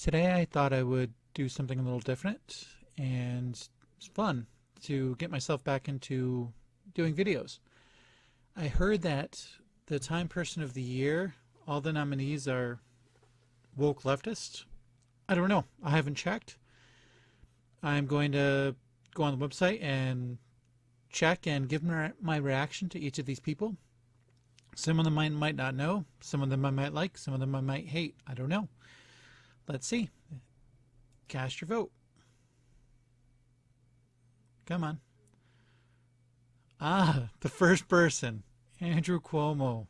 Today I thought I would do something a little different, and it's fun to get myself back into doing videos. I heard that the Time Person of the Year, all the nominees are woke leftists. I don't know. I haven't checked. I'm going to go on the website and check and give my reaction to each of these people. Some of them I might not know. Some of them I might like. Some of them I might hate. I don't know. Let's see. Cast your vote. Come on. The first person, Andrew Cuomo,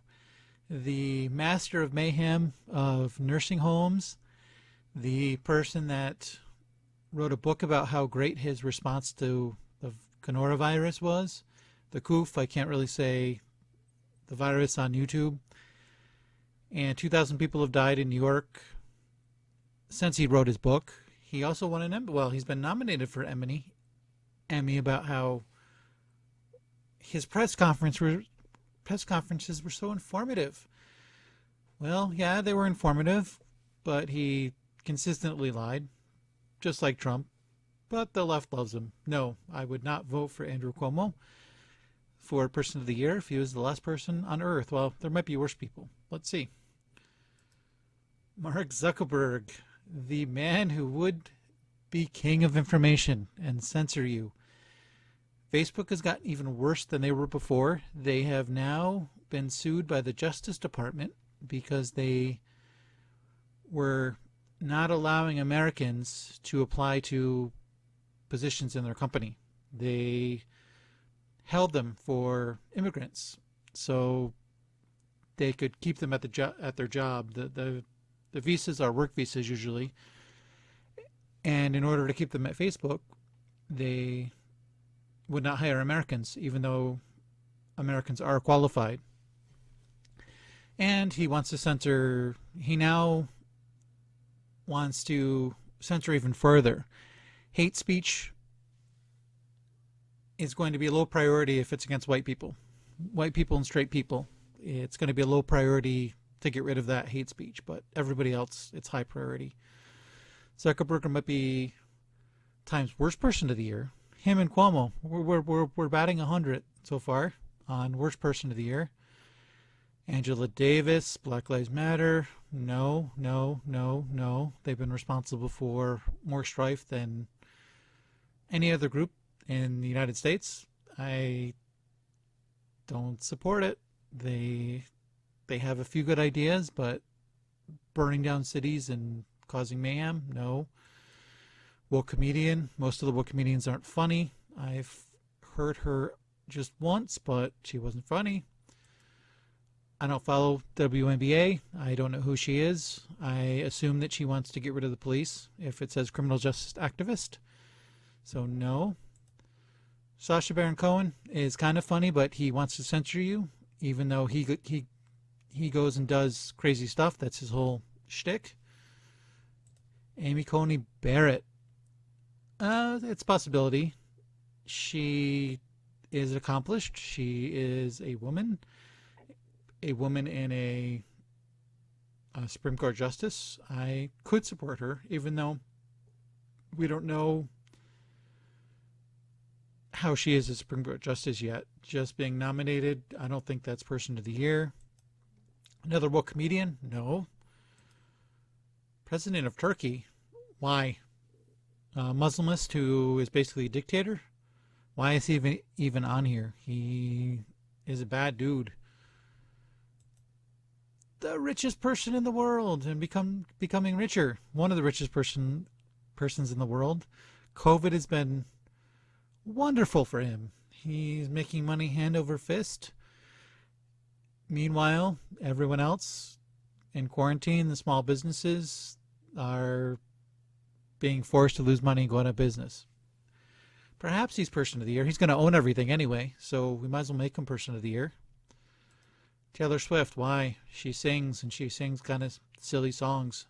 the master of mayhem of nursing homes, the person that wrote a book about how great his response to the coronavirus was. The coof, I can't really say the virus on YouTube. And 2,000 people have died in New York since he wrote his book. He also won an Emmy. Well, he's been nominated for Emmy about how his press conferences were so informative. Well, yeah, they were informative, but he consistently lied, just like Trump. But the left loves him. No, I would not vote for Andrew Cuomo for Person of the Year if he was the last person on Earth. Well, there might be worse people. Let's see. Mark Zuckerberg, the man who would be king of information and censor you. Facebook has gotten even worse than they were before. They have now been sued by the Justice Department because they were not allowing Americans to apply to positions in their company. They held them for immigrants so they could keep them at their job. The visas are work visas usually, and in order to keep them at Facebook, they would not hire Americans, even though Americans are qualified. And he now wants to censor even further. Hate speech is going to be a low priority if it's against white people. White people and straight people. It's going to be a low priority to get rid of that hate speech, but everybody else, it's high priority. Zuckerberg might be Time's worst person of the year. Him and Cuomo, we're batting 100 so far on worst person of the year. Angela Davis, Black Lives Matter, no. They've been responsible for more strife than any other group in the United States. I don't support it. They have a few good ideas, but burning down cities and causing mayhem, no. Woke comedian, most of the woke comedians aren't funny. I've heard her just once, but she wasn't funny. I don't follow WNBA. I don't know who she is. I assume that she wants to get rid of the police if it says criminal justice activist. So no. Sacha Baron Cohen is kind of funny, but he wants to censor you, even though he goes and does crazy stuff. That's his whole shtick. Amy Coney Barrett. It's a possibility. She is accomplished. She is a woman in a Supreme Court justice. I could support her, even though we don't know how she is a Supreme Court justice yet. Just being nominated, I don't think that's Person of the Year. Another woke comedian? No. President of Turkey? Why? A Muslimist who is basically a dictator? Why is he even on here? He is a bad dude. The richest person in the world and becoming richer. One of the richest persons in the world. COVID has been wonderful for him. He's making money hand over fist. Meanwhile, everyone else in quarantine, the small businesses are being forced to lose money and go out of business. Perhaps he's Person of the Year. He's going to own everything anyway, so we might as well make him Person of the Year. Taylor Swift, why? She sings, and she sings kind of silly songs.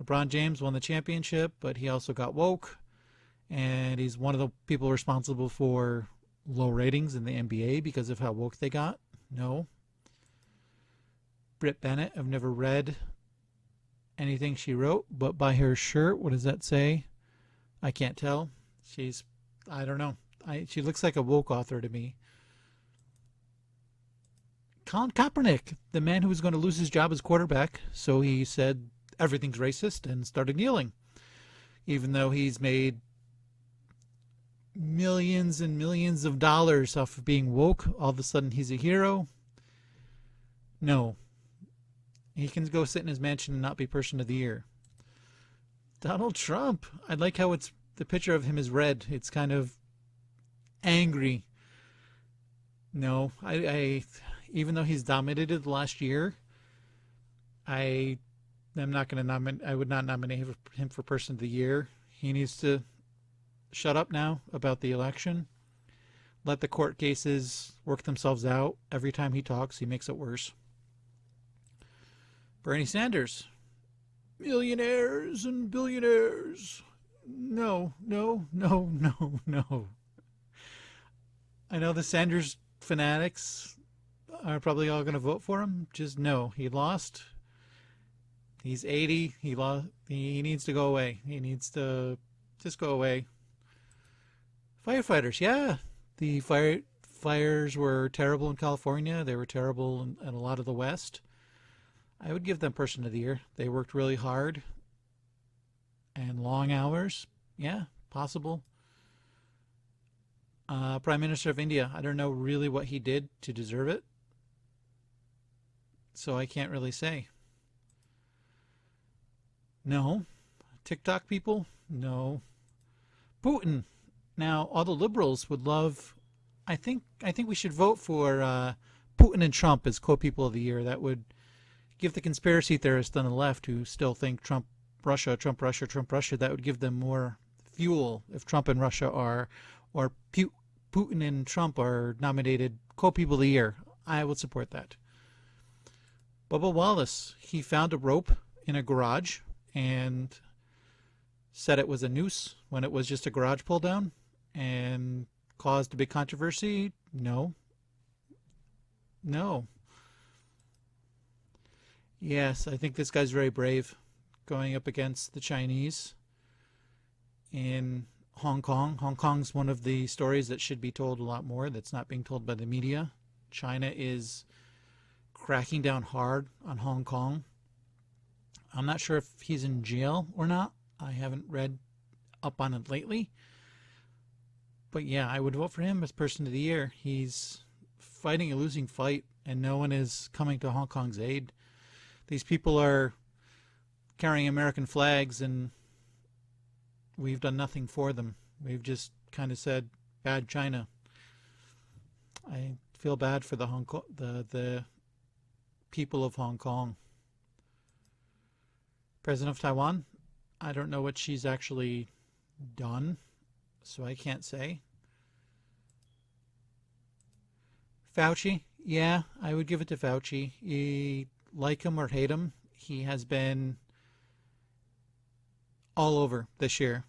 LeBron James won the championship, but he also got woke, and he's one of the people responsible for low ratings in the NBA because of how woke they got. No. Britt Bennett, I've never read anything she wrote, but by her shirt, what does that say? I can't tell. She's, I don't know. She looks like a woke author to me. Colin Kaepernick, the man who was going to lose his job as quarterback, so he said everything's racist and started kneeling. Even though he's made millions and millions of dollars off of being woke, all of a sudden he's a hero. No. He can go sit in his mansion and not be person of the year. Donald Trump. I like how it's the picture of him is red. It's kind of angry. No, I even though he's dominated the last year, I'm not going to nominate. I would not nominate him for person of the year. He needs to shut up now about the election. Let the court cases work themselves out. Every time he talks, he makes it worse. Bernie Sanders. Millionaires and billionaires. No, no, no, no, no. I know the Sanders fanatics are probably all going to vote for him. Just no. He lost. He's 80. He lost. He needs to go away. He needs to just go away. Firefighters. Yeah. The fires were terrible in California. They were terrible in a lot of the West. I would give them person of the year. They worked really hard and long hours. Yeah, possible. Prime Minister of India. I don't know really what he did to deserve it, so I can't really say. No. TikTok people? No. Putin. Now, all the liberals would love. I think we should vote for Putin and Trump as co-people of the year. That would give the conspiracy theorists on the left who still think Trump, Russia, Trump, Russia, Trump, Russia. That would give them more fuel if Trump and Russia are, or Putin and Trump are nominated co-people of the year. I would support that. Bubba Wallace. He found a rope in a garage and said it was a noose when it was just a garage pull down and caused a big controversy. No. No. Yes, I think this guy's very brave going up against the Chinese in Hong Kong. Hong Kong's one of the stories that should be told a lot more that's not being told by the media. China is cracking down hard on Hong Kong. I'm not sure if he's in jail or not. I haven't read up on it lately. But yeah, I would vote for him as person of the year. He's fighting a losing fight and no one is coming to Hong Kong's aid. These people are carrying American flags and we've done nothing for them. We've just kind of said, bad China. I feel bad for the people of Hong Kong. President of Taiwan, I don't know what she's actually done, so I can't say. Fauci, yeah, I would give it to Fauci. Like him or hate him, he has been all over this year.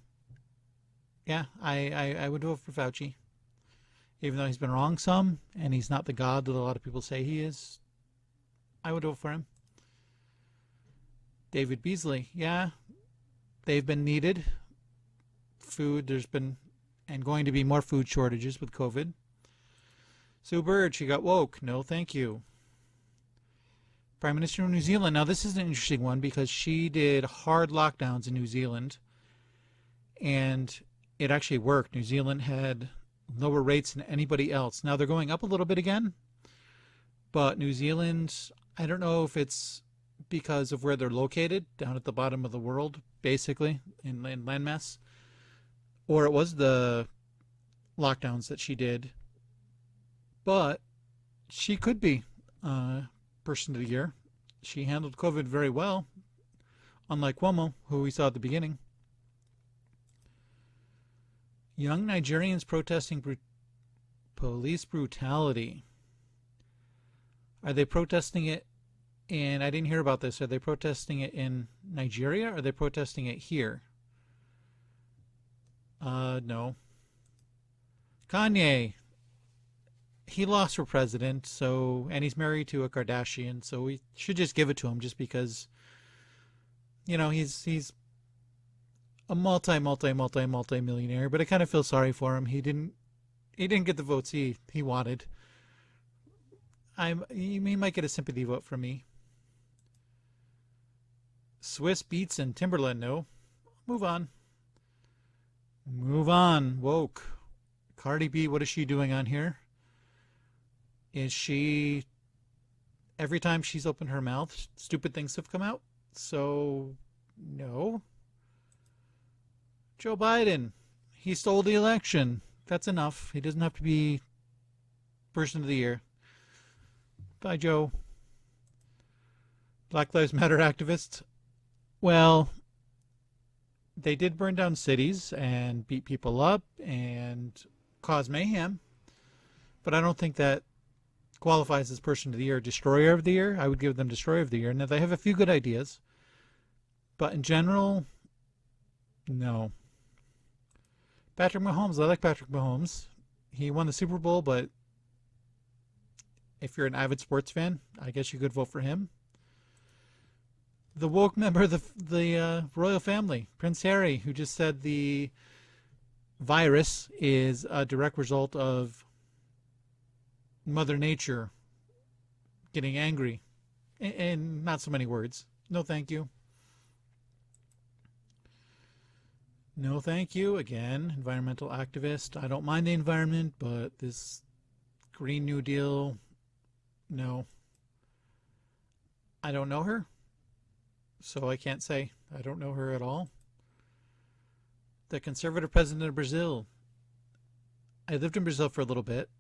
Yeah, I would vote for Fauci. Even though he's been wrong some, and he's not the god that a lot of people say he is, I would vote for him. David Beasley, yeah, they've been needed. Food, there's been, and going to be more food shortages with COVID. Sue Bird, she got woke. No, thank you. Prime Minister of New Zealand. Now, this is an interesting one because she did hard lockdowns in New Zealand, and it actually worked. New Zealand had lower rates than anybody else. Now, they're going up a little bit again, but New Zealand, I don't know if it's because of where they're located, down at the bottom of the world, basically, in landmass, or it was the lockdowns that she did, but she could be person of the year. She handled COVID very well, unlike Cuomo, who we saw at the beginning. Young Nigerians protesting police brutality. Are they protesting it in, I didn't hear about this, are they protesting it in Nigeria or are they protesting it here? No. Kanye. He lost for president, so, and he's married to a Kardashian, so we should just give it to him just because He's a multi millionaire, but I kind of feel sorry for him. He didn't get the votes he wanted. He might get a sympathy vote from me. Swiss Beats and Timberland, no. Move on. Move on. Woke. Cardi B, what is she doing on here? Is she every time she's opened her mouth, stupid things have come out? So no. Joe Biden, he stole the election. That's enough. He doesn't have to be person of the year. Bye, Joe. Black Lives Matter activists. Well, they did burn down cities and beat people up and cause mayhem, but I don't think that qualifies as person of the year. Destroyer of the year, I would give them destroyer of the year. Now, they have a few good ideas, but in general, no. Patrick Mahomes, I like Patrick Mahomes. He won the Super Bowl, but if you're an avid sports fan, I guess you could vote for him. The woke member of the royal family, Prince Harry, who just said the virus is a direct result of Mother Nature getting angry. In not so many words. No, thank you. No, thank you. Again, environmental activist. I don't mind the environment, but this Green New Deal, no. I don't know her, so I can't say. I don't know her at all. The conservative president of Brazil. I lived in Brazil for a little bit,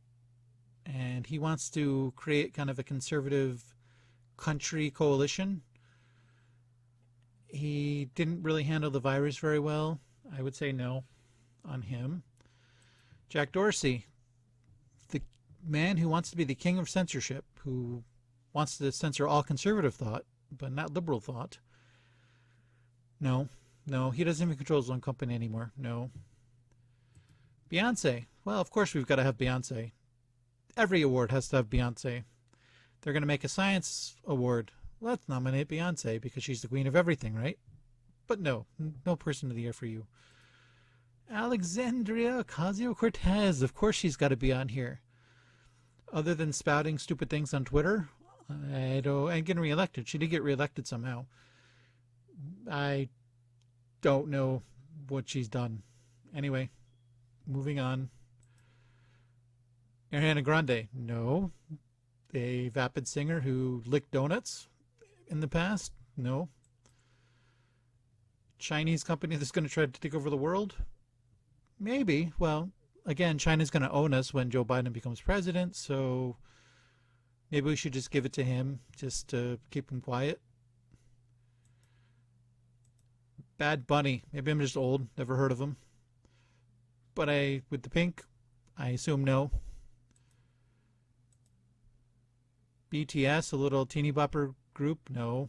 and he wants to create kind of a conservative country coalition. He didn't really handle the virus very well. I would say no on him. Jack Dorsey, the man who wants to be the king of censorship, who wants to censor all conservative thought, but not liberal thought. No, he doesn't even control his own company anymore. No. Beyonce. Well, of course we've got to have Beyonce. Every award has to have Beyonce. They're going to make a science award. Let's nominate Beyonce because she's the queen of everything, right? But no person of the year for you. Alexandria Ocasio-Cortez. Of course she's got to be on here. Other than spouting stupid things on Twitter, and getting reelected. She did get reelected somehow. I don't know what she's done. Anyway, moving on. Ariana Grande. No. A vapid singer who licked donuts in the past. No. Chinese company that's going to try to take over the world? Maybe. Well, again, China's going to own us when Joe Biden becomes president, so maybe we should just give it to him just to keep him quiet. Bad Bunny. Maybe I'm just old. Never heard of him. But with the pink, I assume no. BTS, a little teeny bopper group? No.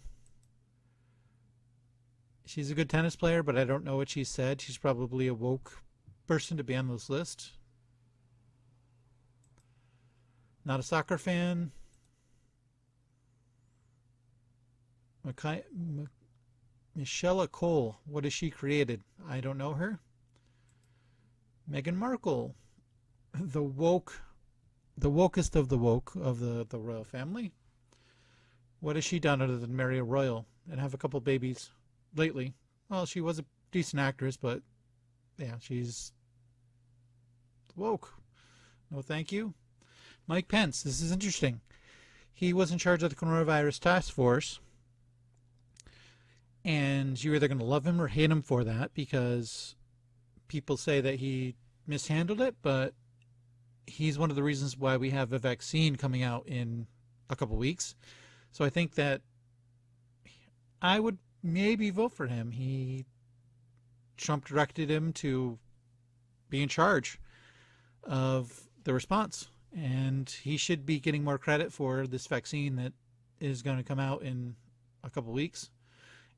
She's a good tennis player, but I don't know what she said. She's probably a woke person to be on this list. Not a soccer fan. Michelle Cole. What has she created? I don't know her. Meghan Markle. The wokest of the woke of the royal family. What has she done other than marry a royal and have a couple babies lately? Well, she was a decent actress, but yeah, she's woke. No, thank you. Mike Pence. This is interesting. He was in charge of the coronavirus task force, and you're either going to love him or hate him for that because people say that he mishandled it, but he's one of the reasons why we have a vaccine coming out in a couple weeks. So I think that I would maybe vote for him. Trump directed him to be in charge of the response, and he should be getting more credit for this vaccine that is going to come out in a couple weeks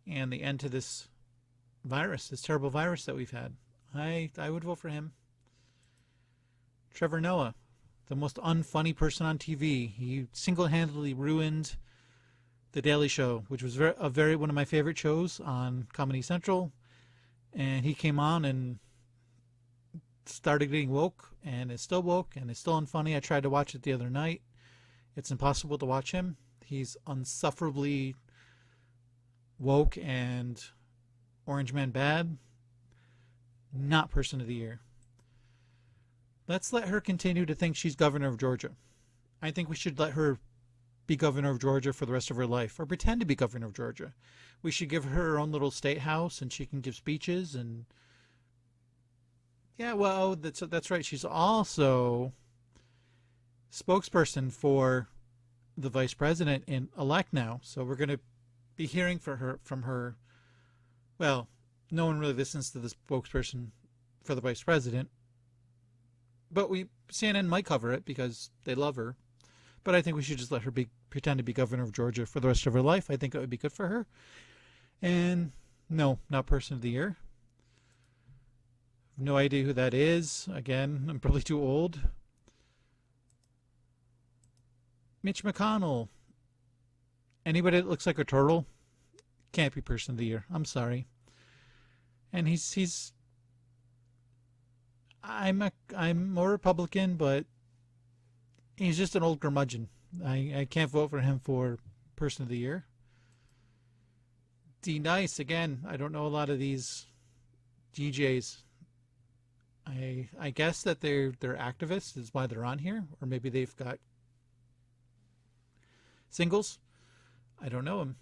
and the end to this virus, this terrible virus that we've had. I would vote for him. Trevor Noah, the most unfunny person on TV. He single-handedly ruined The Daily Show, which was very one of my favorite shows on Comedy Central, and he came on and started getting woke, and is still woke, and is still unfunny. I tried to watch it the other night. It's impossible to watch him. He's unsufferably woke and Orange Man bad. Not person of the year. Let's let her continue to think she's governor of Georgia. I think we should let her be governor of Georgia for the rest of her life, or pretend to be governor of Georgia. We should give her her own little state house, and she can give speeches. And yeah, well, that's right. She's also spokesperson for the vice president in elect now. So we're going to be hearing from her. Well, no one really listens to the spokesperson for the vice president, but CNN might cover it because they love her. But I think we should just let her pretend to be governor of Georgia for the rest of her life. I think it would be good for her. And no, not person of the year. No idea who that is. Again, I'm probably too old. Mitch McConnell. Anybody that looks like a turtle can't be person of the year. I'm sorry. And I'm more Republican, but he's just an old curmudgeon. I can't vote for him for person of the year. D Nice, again, I don't know a lot of these DJs. I guess that they're activists is why they're on here, or maybe they've got singles. I don't know him.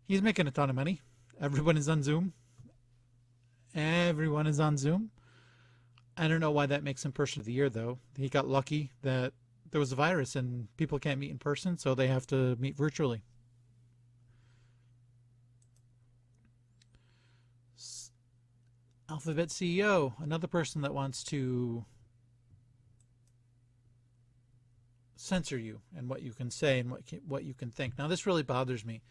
He's making a ton of money. Everyone is on Zoom. Everyone is on Zoom. I don't know why that makes him person of the year, though. He got lucky that there was a virus and people can't meet in person, so they have to meet virtually. Alphabet CEO, another person that wants to censor you and what you can say and what you can think. Now, this really bothers me.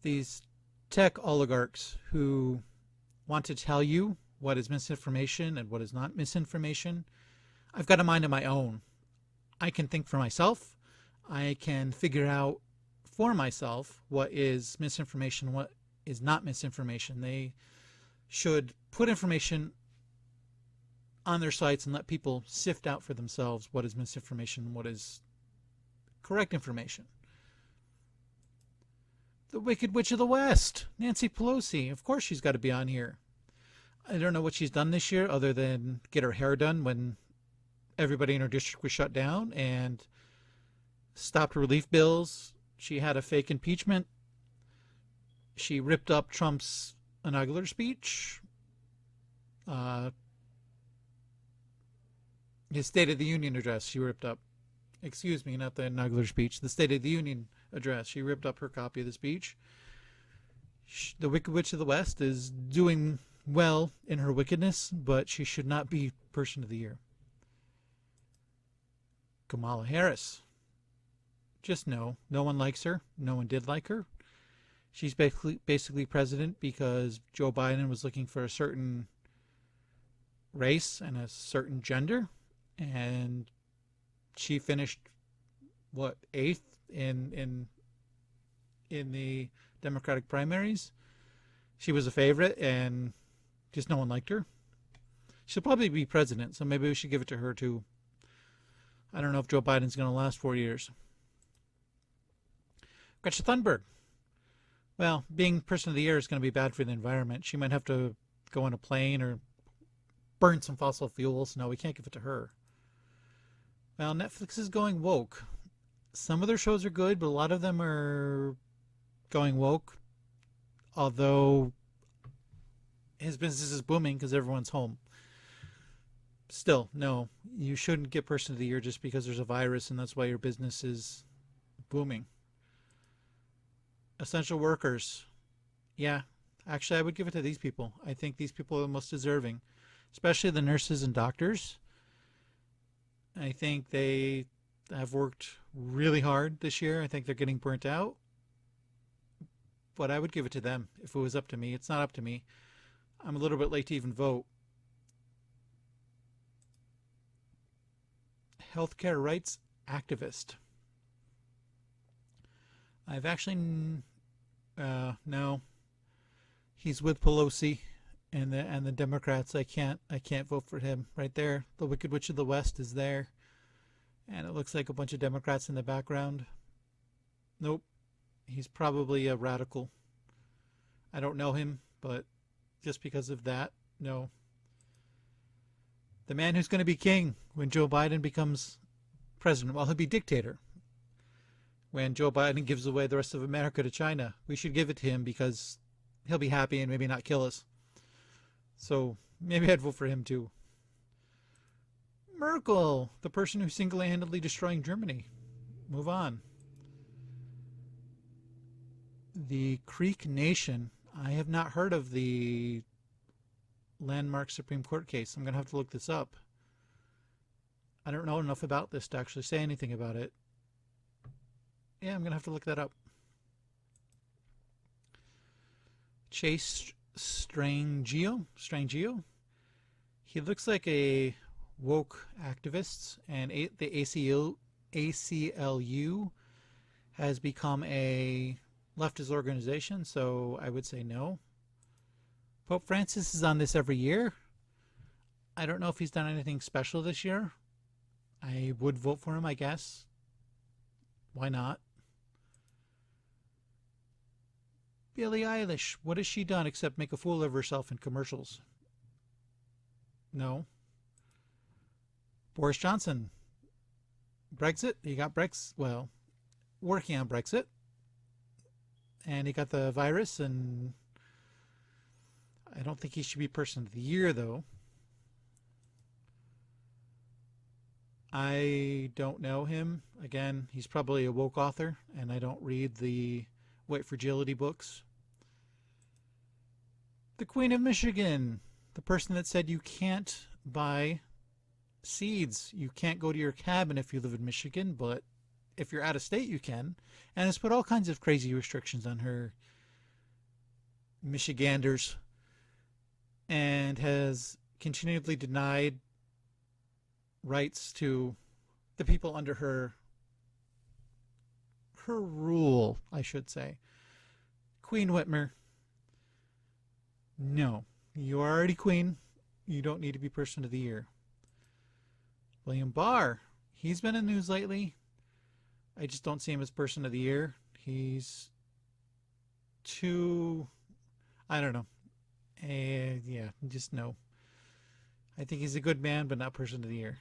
These tech oligarchs who want to tell you what is misinformation and what is not misinformation. I've got a mind of my own. I can think for myself. I can figure out for myself what is misinformation, what is not misinformation. They should put information on their sites and let people sift out for themselves what is misinformation and what is correct information. The Wicked Witch of the West, Nancy Pelosi. Of course she's got to be on here. I don't know what she's done this year other than get her hair done when everybody in her district was shut down and stopped relief bills. She had a fake impeachment. She ripped up Trump's inaugural speech. His State of the Union address she ripped up. Excuse me, not the inaugural speech. The State of the Union address. She ripped up her copy of the speech. The Wicked Witch of the West is doing well in her wickedness, but she should not be person of the year. Kamala Harris. Just no one likes her. No one did like her. She's basically president because Joe Biden was looking for a certain race and a certain gender, and she finished eighth in the Democratic primaries. She was a favorite, and just no one liked her. She'll probably be president, so maybe we should give it to her too. I don't know if Joe Biden's going to last 4 years. Greta Thunberg. Well, being person of the year is going to be bad for the environment. She might have to go on a plane or burn some fossil fuels. No, we can't give it to her. Well, Netflix is going woke. Some of their shows are good, but a lot of them are going woke. Although his business is booming because everyone's home. Still, no, you shouldn't get person of the year just because there's a virus and that's why your business is booming. Essential workers. Yeah, actually I would give it to these people. I think these people are the most deserving, especially the nurses and doctors. I think they have worked really hard this year. I think they're getting burnt out. But I would give it to them if it was up to me. It's not up to me. I'm a little bit late to even vote. Healthcare rights activist. I've actually no. He's with Pelosi and the Democrats. I can't vote for him. Right there, the Wicked Witch of the West is there, and it looks like a bunch of Democrats in the background. Nope, he's probably a radical. I don't know him, but just because of that, no. The man who's going to be king when Joe Biden becomes president, well, he'll be dictator when Joe Biden gives away the rest of America to China. We should give it to him because he'll be happy and maybe not kill us. So maybe I'd vote for him too. Merkel, the person who's single-handedly destroying Germany. Move on. The Creek Nation. I have not heard of the landmark Supreme Court case. I'm going to have to look this up. I don't know enough about this to actually say anything about it. Yeah, I'm going to have to look that up. Chase Strangio? He looks like a woke activist, and the ACLU has become a leftist organization, so I would say no. Pope Francis is on this every year. I don't know if he's done anything special this year. I would vote for him, I guess. Why not? Billie Eilish, what has she done except make a fool of herself in commercials? No. Boris Johnson. Brexit? He got Brexit. Well, working on Brexit. And he got the virus, and I don't think he should be Person of the Year, though. I don't know him. Again, he's probably a woke author, and I don't read the White Fragility books. The Queen of Michigan, the person that said you can't buy seeds. You can't go to your cabin if you live in Michigan, but if you're out of state, you can. And has put all kinds of crazy restrictions on her Michiganders and has continually denied rights to the people under her rule, I should say. Queen Whitmer, no. You are already queen. You don't need to be Person of the Year. William Barr, he's been in the news lately. I just don't see him as Person of the Year. He's too, I don't know. Yeah, just no. I think he's a good man, but not Person of the Year.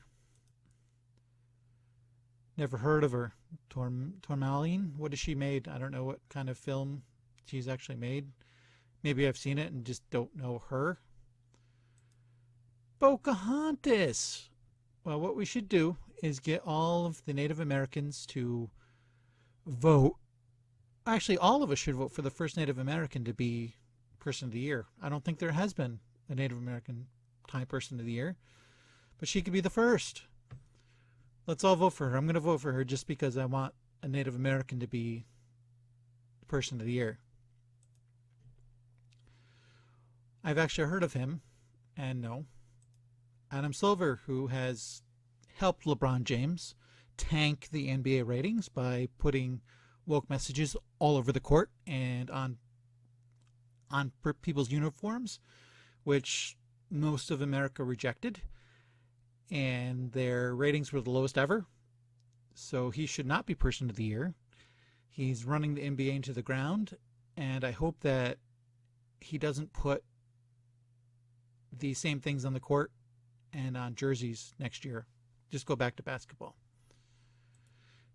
Never heard of her. Tourmaline? What has she made? I don't know what kind of film she's actually made. Maybe I've seen it and just don't know her. Pocahontas! Well, what we should do is get all of the Native Americans to vote. Actually, all of us should vote for the first Native American to be Person of the Year. I don't think there has been a Native American time Person of the Year, but she could be the first. Let's all vote for her. I'm going to vote for her just because I want a Native American to be Person of the Year. I've actually heard of him, and no. Adam Silver, who has helped LeBron James tank the NBA ratings by putting woke messages all over the court and on people's uniforms, which most of America rejected, and their ratings were the lowest ever. So he should not be Person of the Year. He's running the NBA into the ground, and I hope that he doesn't put the same things on the court and on jerseys next year. Just go back to basketball.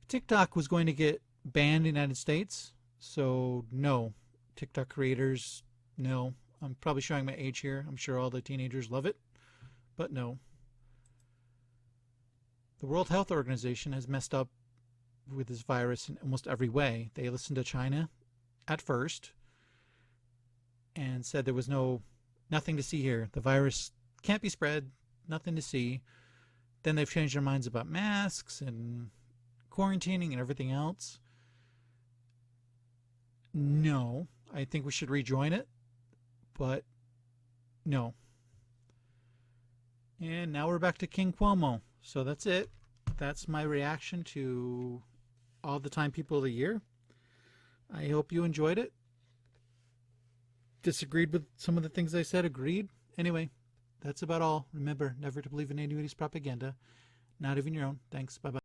TikTok was going to get banned in the United States, so no. TikTok creators, no. I'm probably showing my age here. I'm sure all the teenagers love it, but no. The World Health Organization has messed up with this virus in almost every way. They listened to China at first and said there was nothing to see here. The virus can't be spread, nothing to see. Then they've changed their minds about masks and quarantining and everything else. No, I think we should rejoin it, but no. And now we're back to King Cuomo. So that's it. That's my reaction to all the Time People of the Year. I hope you enjoyed it. Disagreed with some of the things I said, agreed. Anyway, that's about all. Remember, never to believe in anybody's propaganda, not even your own. Thanks. Bye bye.